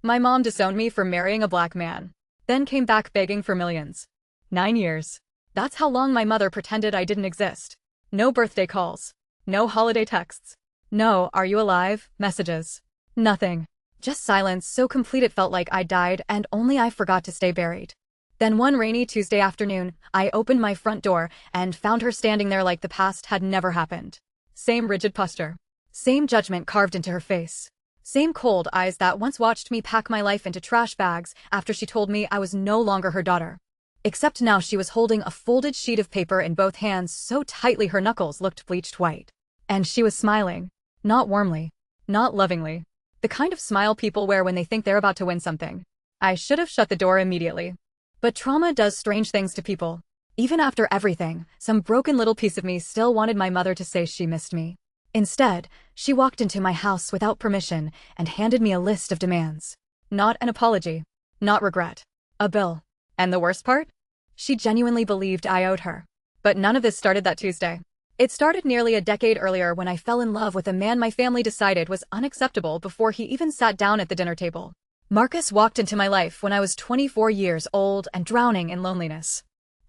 My mom disowned me for marrying a black man, then came back begging for millions. 9 years. That's how long my mother pretended I didn't exist. No birthday calls. No holiday texts. No "are you alive" messages. Nothing. Just silence so complete it felt like I died and only I forgot to stay buried. Then one rainy Tuesday afternoon, I opened my front door and found her standing there like the past had never happened. Same rigid posture. Same judgment carved into her face. Same cold eyes that once watched me pack my life into trash bags after she told me I was no longer her daughter. Except now she was holding a folded sheet of paper in both hands so tightly her knuckles looked bleached white. And she was smiling. Not warmly. Not lovingly. The kind of smile people wear when they think they're about to win something. I should have shut the door immediately. But trauma does strange things to people. Even after everything, some broken little piece of me still wanted my mother to say she missed me. Instead, she walked into my house without permission and handed me a list of demands. Not an apology. Not regret. A bill. And the worst part? She genuinely believed I owed her. But none of this started that Tuesday. It started nearly a decade earlier when I fell in love with a man my family decided was unacceptable before he even sat down at the dinner table. Marcus walked into my life when I was 24 years old and drowning in loneliness.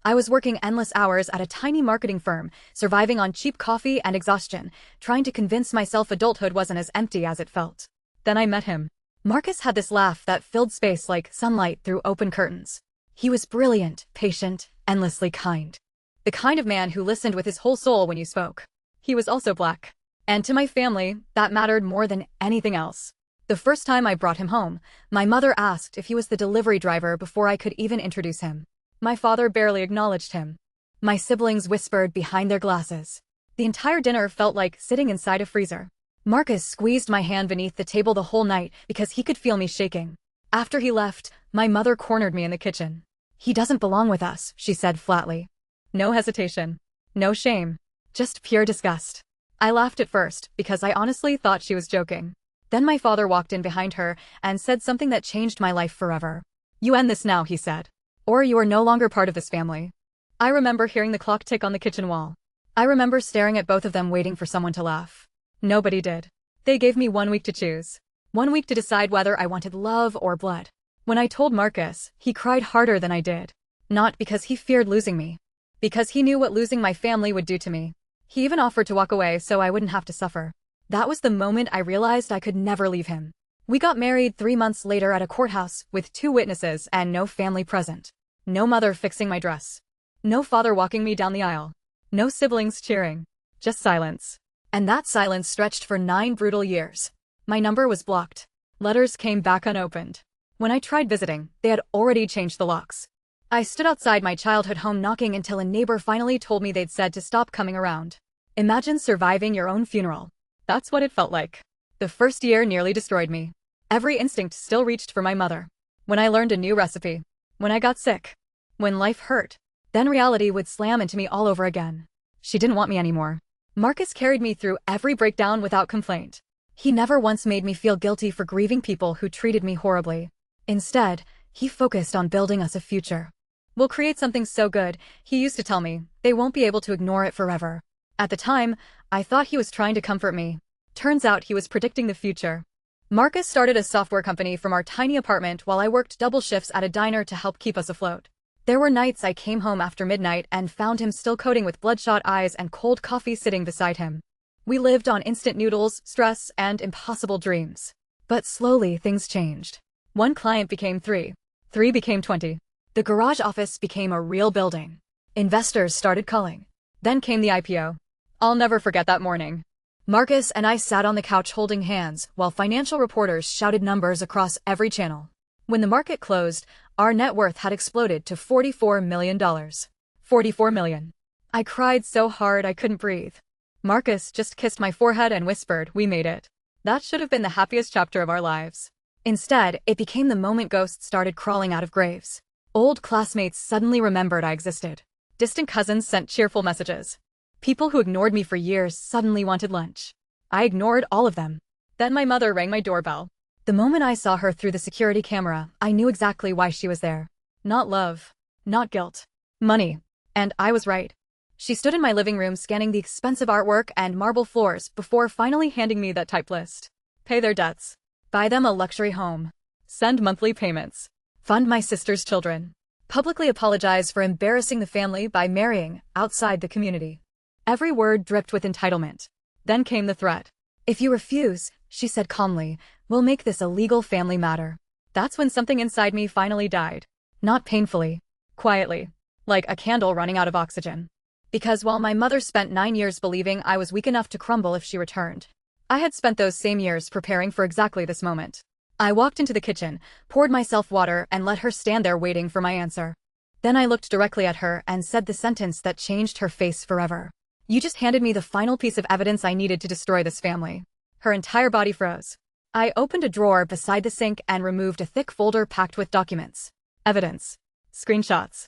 I was working endless hours at a tiny marketing firm, surviving on cheap coffee and exhaustion, trying to convince myself adulthood wasn't as empty as it felt. Then I met him. Marcus had this laugh that filled space like sunlight through open curtains. He was brilliant, patient, endlessly kind. The kind of man who listened with his whole soul when you spoke. He was also black. And to my family, that mattered more than anything else. The first time I brought him home, my mother asked if he was the delivery driver before I could even introduce him. My father barely acknowledged him. My siblings whispered behind their glasses. The entire dinner felt like sitting inside a freezer. Marcus squeezed my hand beneath the table the whole night because he could feel me shaking. After he left, my mother cornered me in the kitchen. "He doesn't belong with us," she said flatly. No hesitation. No shame. Just pure disgust. I laughed at first because I honestly thought she was joking. Then my father walked in behind her and said something that changed my life forever. "You end this now," he said. "Or you are no longer part of this family." I remember hearing the clock tick on the kitchen wall. I remember staring at both of them waiting for someone to laugh. Nobody did. They gave me 1 week to choose. 1 week to decide whether I wanted love or blood. When I told Marcus, he cried harder than I did. Not because he feared losing me. Because he knew what losing my family would do to me. He even offered to walk away so I wouldn't have to suffer. That was the moment I realized I could never leave him. We got married 3 months later at a courthouse with 2 witnesses and no family present. No mother fixing my dress. No father walking me down the aisle. No siblings cheering. Just silence. And that silence stretched for 9 brutal years. My number was blocked. Letters came back unopened. When I tried visiting, they had already changed the locks. I stood outside my childhood home knocking until a neighbor finally told me they'd said to stop coming around. Imagine surviving your own funeral. That's what it felt like. The first year nearly destroyed me. Every instinct still reached for my mother. When I learned a new recipe. When I got sick. When life hurt. Then reality would slam into me all over again. She didn't want me anymore. Marcus carried me through every breakdown without complaint. He never once made me feel guilty for grieving people who treated me horribly. Instead, he focused on building us a future. "We'll create something so good," he used to tell me, "they won't be able to ignore it forever." At the time, I thought he was trying to comfort me. Turns out he was predicting the future. Marcus started a software company from our tiny apartment while I worked double shifts at a diner to help keep us afloat. There were nights I came home after midnight and found him still coding with bloodshot eyes and cold coffee sitting beside him. We lived on instant noodles, stress, and impossible dreams. But slowly things changed. 1 client became 3. 3 became 20. The garage office became a real building. Investors started calling. Then came the IPO. I'll never forget that morning. Marcus and I sat on the couch holding hands while financial reporters shouted numbers across every channel. When the market closed, our net worth had exploded to $44 million. $44 million. I cried so hard I couldn't breathe. Marcus just kissed my forehead and whispered, "We made it." That should have been the happiest chapter of our lives. Instead, it became the moment ghosts started crawling out of graves. Old classmates suddenly remembered I existed. Distant cousins sent cheerful messages. People who ignored me for years suddenly wanted lunch. I ignored all of them. Then my mother rang my doorbell. The moment I saw her through the security camera, I knew exactly why she was there. Not love. Not guilt. Money. And I was right. She stood in my living room scanning the expensive artwork and marble floors before finally handing me that typed list. Pay their debts. Buy them a luxury home. Send monthly payments. Fund my sister's children. Publicly apologize for embarrassing the family by marrying outside the community. Every word dripped with entitlement. Then came the threat. If you refuse, she said calmly, we'll make this a legal family matter. That's when something inside me finally died. Not painfully. Quietly. Like a candle running out of oxygen. Because while my mother spent 9 years believing I was weak enough to crumble if she returned, I had spent those same years preparing for exactly this moment. I walked into the kitchen, poured myself water, and let her stand there waiting for my answer. Then I looked directly at her and said the sentence that changed her face forever. You just handed me the final piece of evidence I needed to destroy this family. Her entire body froze. I opened a drawer beside the sink and removed a thick folder packed with documents. Evidence. Screenshots.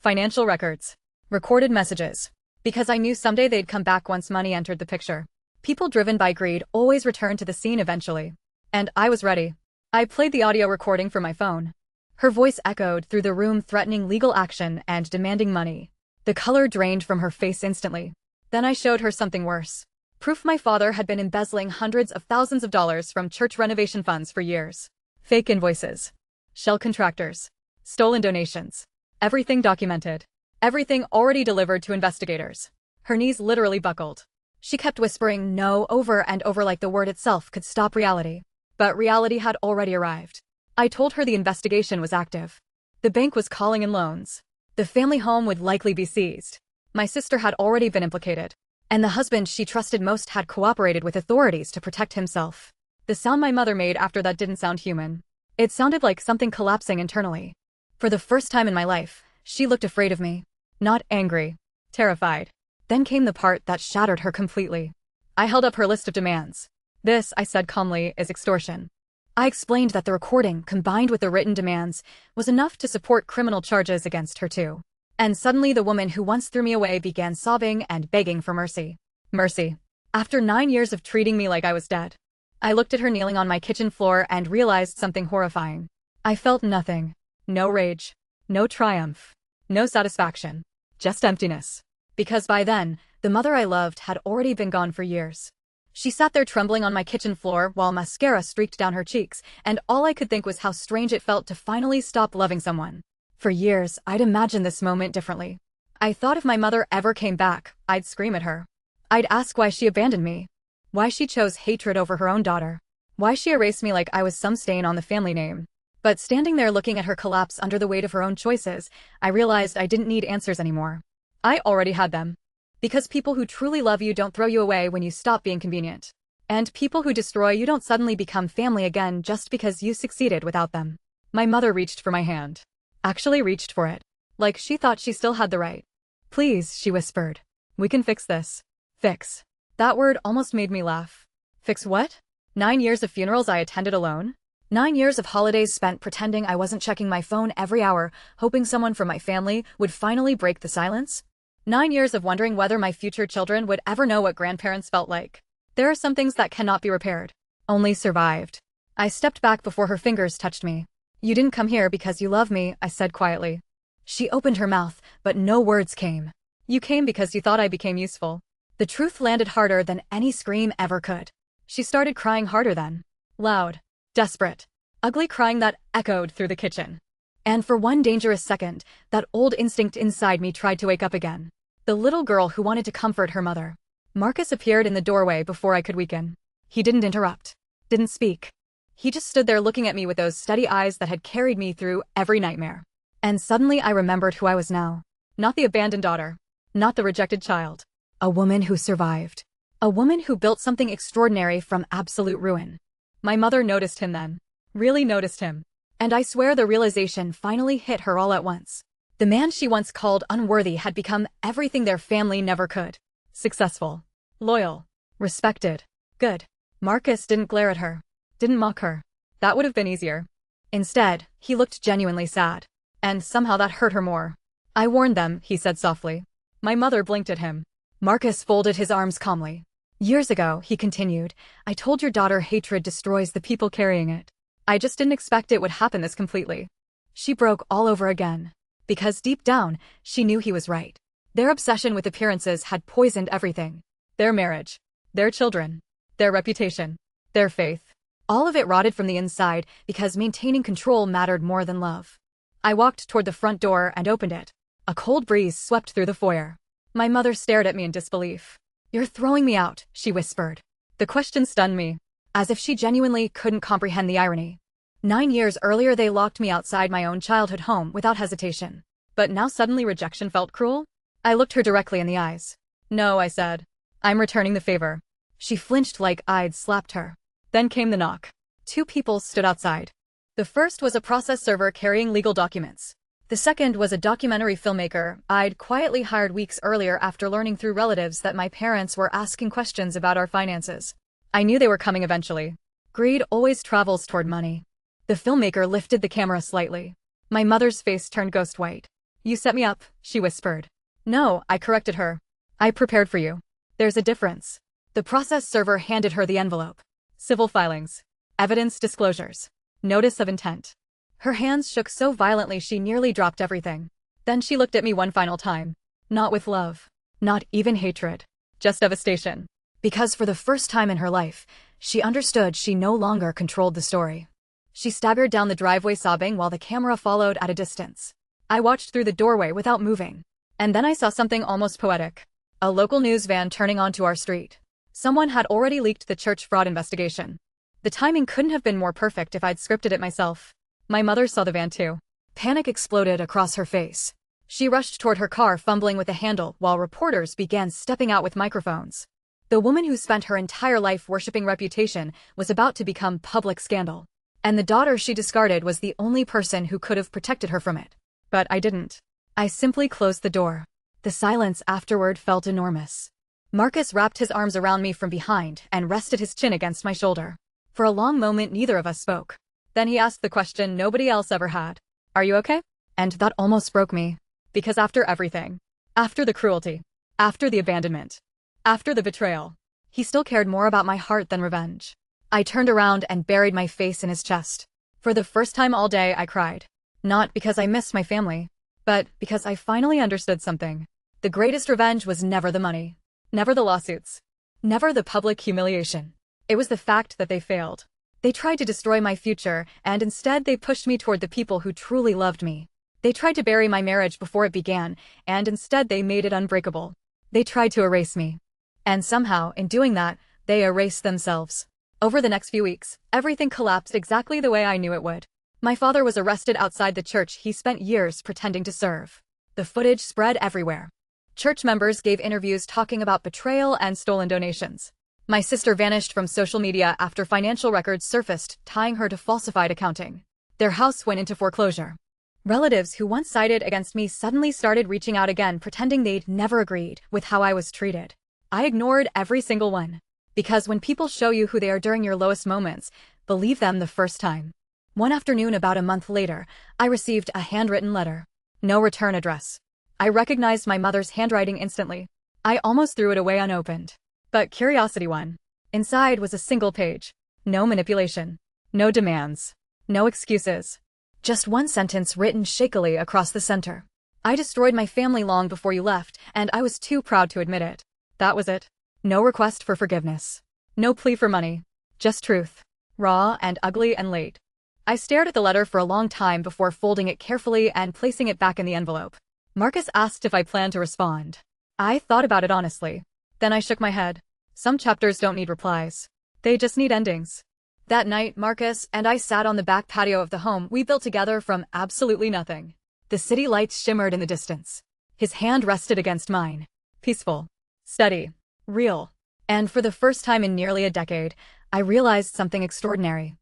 Financial records. Recorded messages. Because I knew someday they'd come back once money entered the picture. People driven by greed always return to the scene eventually. And I was ready. I played the audio recording from my phone. Her voice echoed through the room, threatening legal action and demanding money. The color drained from her face instantly. Then I showed her something worse. Proof my father had been embezzling hundreds of thousands of dollars from church renovation funds for years. Fake invoices. Shell contractors. Stolen donations. Everything documented. Everything already delivered to investigators. Her knees literally buckled. She kept whispering no over and over like the word itself could stop reality. But reality had already arrived. I told her the investigation was active. The bank was calling in loans. The family home would likely be seized. My sister had already been implicated. And the husband she trusted most had cooperated with authorities to protect himself. The sound my mother made after that didn't sound human. It sounded like something collapsing internally. For the first time in my life, she looked afraid of me. Not angry. Terrified. Then came the part that shattered her completely. I held up her list of demands. This, I said calmly, is extortion. I explained that the recording, combined with the written demands, was enough to support criminal charges against her too. And suddenly the woman who once threw me away began sobbing and begging for mercy. Mercy. After 9 years of treating me like I was dead. I looked at her kneeling on my kitchen floor and realized something horrifying. I felt nothing. No rage. No triumph. No satisfaction. Just emptiness. Because by then, the mother I loved had already been gone for years. She sat there trembling on my kitchen floor while mascara streaked down her cheeks, and all I could think was how strange it felt to finally stop loving someone. For years, I'd imagined this moment differently. I thought if my mother ever came back, I'd scream at her. I'd ask why she abandoned me. Why she chose hatred over her own daughter. Why she erased me like I was some stain on the family name. But standing there looking at her collapse under the weight of her own choices, I realized I didn't need answers anymore. I already had them. Because people who truly love you don't throw you away when you stop being convenient. And people who destroy you don't suddenly become family again just because you succeeded without them. My mother reached for my hand. Actually reached for it. Like she thought she still had the right. Please, she whispered. We can fix this. Fix. That word almost made me laugh. Fix what? 9 years of funerals I attended alone? 9 years of holidays spent pretending I wasn't checking my phone every hour, hoping someone from my family would finally break the silence? 9 years of wondering whether my future children would ever know what grandparents felt like. There are some things that cannot be repaired. Only survived. I stepped back before her fingers touched me. You didn't come here because you love me, I said quietly. She opened her mouth, but no words came. You came because you thought I became useful. The truth landed harder than any scream ever could. She started crying harder then. Loud. Desperate. Ugly crying that echoed through the kitchen. And for one dangerous second, that old instinct inside me tried to wake up again. The little girl who wanted to comfort her mother. Marcus appeared in the doorway before I could weaken. He didn't interrupt. Didn't speak. He just stood there looking at me with those steady eyes that had carried me through every nightmare. And suddenly I remembered who I was now. Not the abandoned daughter. Not the rejected child. A woman who survived. A woman who built something extraordinary from absolute ruin. My mother noticed him then. Really noticed him. And I swear the realization finally hit her all at once. The man she once called unworthy had become everything their family never could. Successful. Loyal. Respected. Good. Marcus didn't glare at her. Didn't mock her. That would have been easier. Instead, he looked genuinely sad. And somehow that hurt her more. I warned them, he said softly. My mother blinked at him. Marcus folded his arms calmly. Years ago, he continued, I told your daughter hatred destroys the people carrying it. I just didn't expect it would happen this completely. She broke all over again. Because deep down, she knew he was right. Their obsession with appearances had poisoned everything. Their marriage. Their children. Their reputation. Their faith. All of it rotted from the inside because maintaining control mattered more than love. I walked toward the front door and opened it. A cold breeze swept through the foyer. My mother stared at me in disbelief. "You're throwing me out," she whispered. The question stunned me, as if she genuinely couldn't comprehend the irony. 9 years earlier they locked me outside my own childhood home without hesitation. But now suddenly rejection felt cruel? I looked her directly in the eyes. "No," I said. "I'm returning the favor." She flinched like I'd slapped her. Then came the knock. 2 people stood outside. The first was a process server carrying legal documents. The second was a documentary filmmaker I'd quietly hired weeks earlier after learning through relatives that my parents were asking questions about our finances. I knew they were coming eventually. Greed always travels toward money. The filmmaker lifted the camera slightly. My mother's face turned ghost white. "You set me up," she whispered. "No," I corrected her. "I prepared for you. There's a difference." The process server handed her the envelope. Civil filings. Evidence disclosures. Notice of intent. Her hands shook so violently she nearly dropped everything. Then she looked at me one final time. Not with love. Not even hatred. Just devastation. Because for the first time in her life, she understood she no longer controlled the story. She staggered down the driveway sobbing while the camera followed at a distance. I watched through the doorway without moving. And then I saw something almost poetic. A local news van turning onto our street. Someone had already leaked the church fraud investigation. The timing couldn't have been more perfect if I'd scripted it myself. My mother saw the van too. Panic exploded across her face. She rushed toward her car fumbling with the handle while reporters began stepping out with microphones. The woman who spent her entire life worshipping reputation was about to become public scandal. And the daughter she discarded was the only person who could have protected her from it. But I didn't. I simply closed the door. The silence afterward felt enormous. Marcus wrapped his arms around me from behind and rested his chin against my shoulder. For a long moment neither of us spoke. Then he asked the question nobody else ever had. "Are you okay?" And that almost broke me. Because after everything, after the cruelty, after the abandonment, after the betrayal, he still cared more about my heart than revenge. I turned around and buried my face in his chest. For the first time all day I cried. Not because I missed my family, but because I finally understood something. The greatest revenge was never the money. Never the lawsuits. Never the public humiliation. It was the fact that they failed. They tried to destroy my future, and instead they pushed me toward the people who truly loved me. They tried to bury my marriage before it began, and instead they made it unbreakable. They tried to erase me. And somehow, in doing that, they erased themselves. Over the next few weeks, everything collapsed exactly the way I knew it would. My father was arrested outside the church he spent years pretending to serve. The footage spread everywhere. Church members gave interviews talking about betrayal and stolen donations. My sister vanished from social media after financial records surfaced, tying her to falsified accounting. Their house went into foreclosure. Relatives who once sided against me suddenly started reaching out again, pretending they'd never agreed with how I was treated. I ignored every single one. Because when people show you who they are during your lowest moments, believe them the first time. One afternoon about a month later, I received a handwritten letter. No return address. I recognized my mother's handwriting instantly. I almost threw it away unopened. But curiosity won. Inside was a single page. No manipulation. No demands. No excuses. Just one sentence written shakily across the center. "I destroyed my family long before you left, and I was too proud to admit it." That was it. No request for forgiveness. No plea for money. Just truth. Raw and ugly and late. I stared at the letter for a long time before folding it carefully and placing it back in the envelope. Marcus asked if I planned to respond. I thought about it honestly. Then I shook my head. Some chapters don't need replies. They just need endings. That night, Marcus and I sat on the back patio of the home we built together from absolutely nothing. The city lights shimmered in the distance. His hand rested against mine. Peaceful. Steady. Real. And for the first time in nearly a decade, I realized something extraordinary.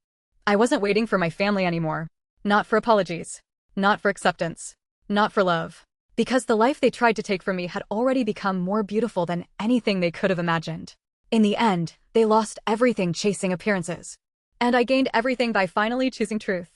I wasn't waiting for my family anymore. Not for apologies. Not for acceptance. Not for love. Because the life they tried to take from me had already become more beautiful than anything they could have imagined. In the end, they lost everything chasing appearances. And I gained everything by finally choosing truth.